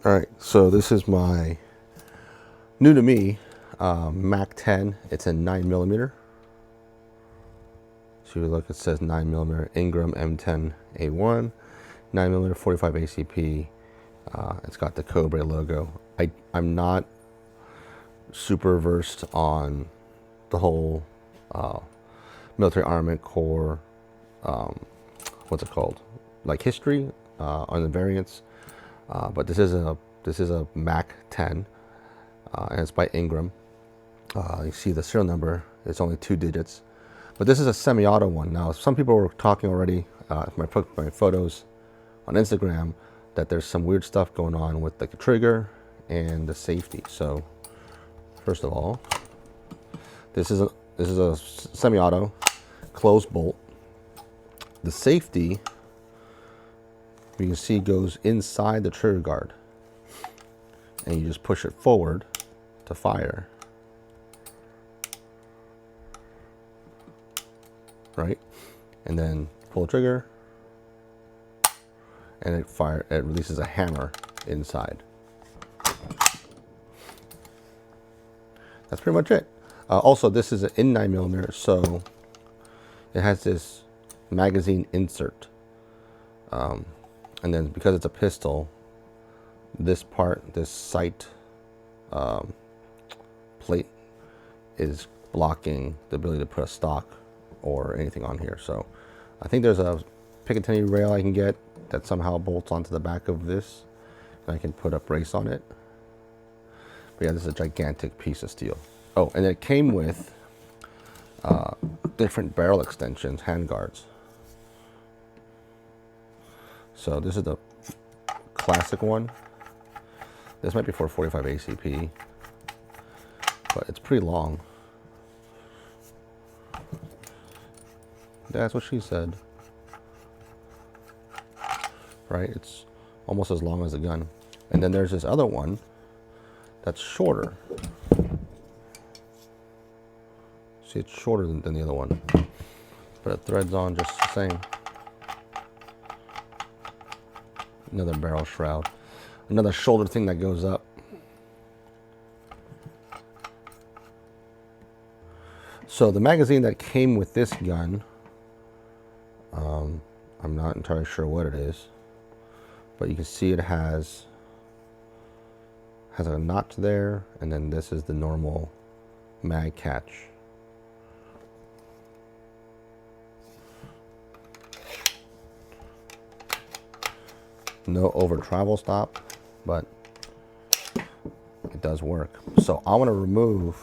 All right, so this is my new to me MAC10. It's a 9mm. So you look, it says 9mm Ingram M10A1, 9mm 45 ACP. It's got the Cobra logo. I'm not super versed on the whole military armament core, what's it called, like history on the variants. But this is a MAC10, and it's by Ingram. You see the serial number; it's only 2 digits. But this is a semi-auto one. Now, some people were talking already, my photos on Instagram, that there's some weird stuff going on with the trigger and the safety. So, first of all, this is a semi-auto closed bolt. The safety, you can see, goes inside the trigger guard, and you just push it forward to fire. Right, and then pull the trigger, and it releases a hammer inside. That's pretty much it. Also, this is in 9mm, so it has this magazine insert, and then because it's a pistol, this sight plate is blocking the ability to put a stock or anything on here. So I think there's a Picatinny rail I can get that somehow bolts onto the back of this, and I can put a brace on it. But yeah, this is a gigantic piece of steel. Oh, and it came with different barrel extensions, hand guards. So this is the classic one. This might be for 45 ACP, but it's pretty long. That's what she said. Right? It's almost as long as the gun. And then there's this other one that's shorter. See, it's shorter than the other one, but it threads on just the same. Another barrel shroud. Another shoulder thing that goes up. So the magazine that came with this gun, I'm not entirely sure what it is, but you can see it has a notch there, and then this is the normal mag catch. No over travel stop, but it does work. So I want to remove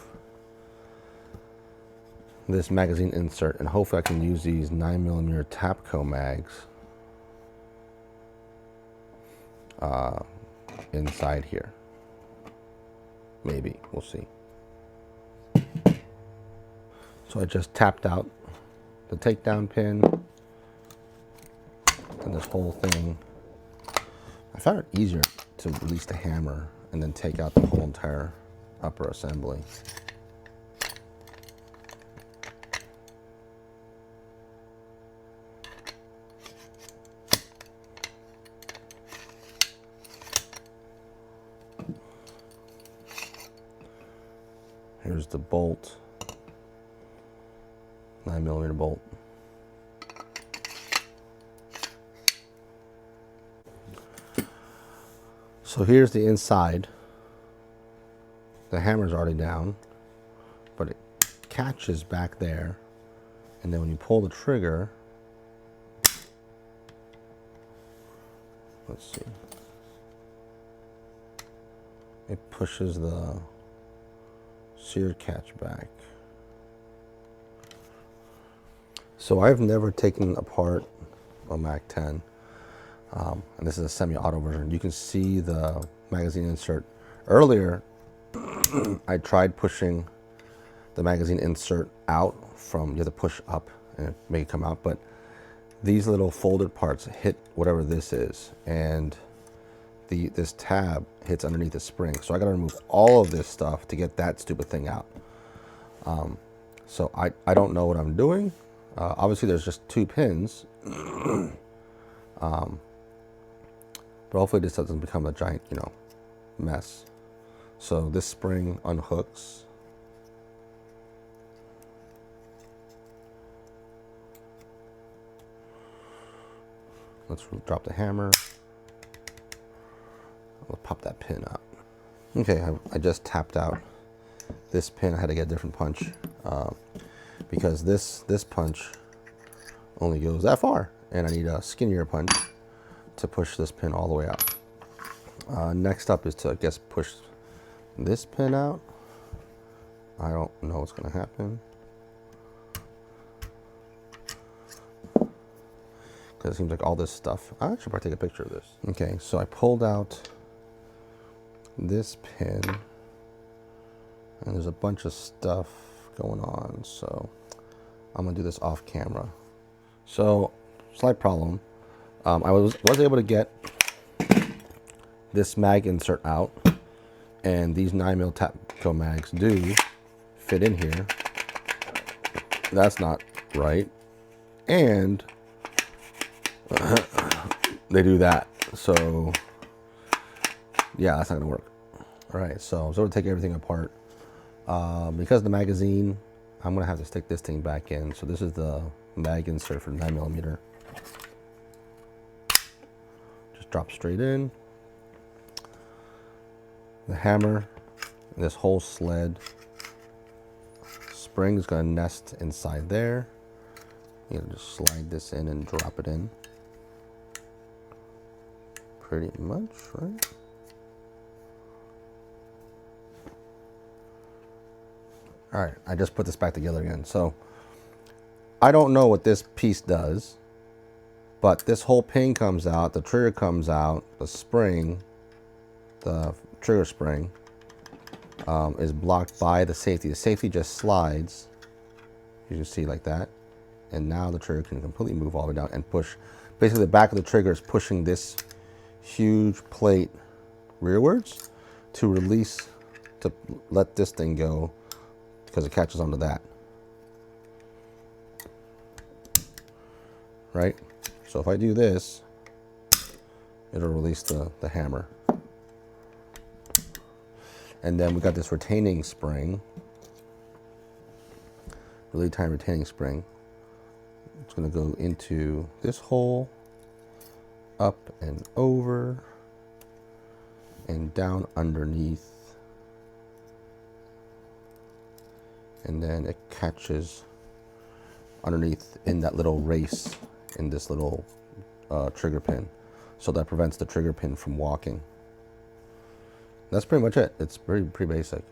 this magazine insert, and hopefully I can use these 9mm Tapco mags inside here. Maybe, we'll see. So I just tapped out the takedown pin and this whole thing. I found it easier to release the hammer and then take out the whole entire upper assembly. Here's the bolt, 9mm bolt. So here's the inside. The hammer's already down, but it catches back there, and then when you pull the trigger, let's see, it pushes the sear catch back. So I've never taken apart a MAC10, and this is a semi-auto version. You can see the magazine insert. Earlier, I tried pushing the magazine insert out from, you have to push up and it may come out, but these little folded parts hit whatever this is, and this tab hits underneath the spring. So I gotta remove all of this stuff to get that stupid thing out. So I don't know what I'm doing. Obviously there's just 2 pins, but hopefully this doesn't become a giant, mess. So this spring unhooks. Let's drop the hammer. We'll pop that pin out. Okay, I just tapped out this pin. I had to get a different punch because this punch only goes that far, and I need a skinnier punch to push this pin all the way out. Next up is to, I guess, push this pin out. I don't know what's going to happen because it seems like all this stuff. I should probably take a picture of this. Okay, so I pulled out this pin, and there's a bunch of stuff going on, so I'm gonna do this off camera. So, slight problem. I was able to get this mag insert out, and these 9mm TAPCO mags do fit in here. That's not right, and they do that. So yeah, that's not gonna work. All right, so I was able to take everything apart. Because of the magazine, I'm gonna have to stick this thing back in. So this is the mag insert for 9mm. Just drop straight in. The hammer, this whole sled spring is gonna nest inside there. You know, just slide this in and drop it in. Pretty much, right? All right, I just put this back together again. So I don't know what this piece does, but this whole pin comes out, the trigger comes out, the spring, the trigger spring is blocked by the safety. The safety just slides, you can see, like that. And now the trigger can completely move all the way down and push. Basically, the back of the trigger is pushing this huge plate rearwards to release, to let this thing go, because it catches onto that. Right? So if I do this, it'll release the hammer. And then we got this retaining spring, really tiny retaining spring. It's going to go into this hole, up and over, and down underneath. And then it catches underneath in that little race in this little trigger pin. So that prevents the trigger pin from walking. That's pretty much it. It's pretty basic.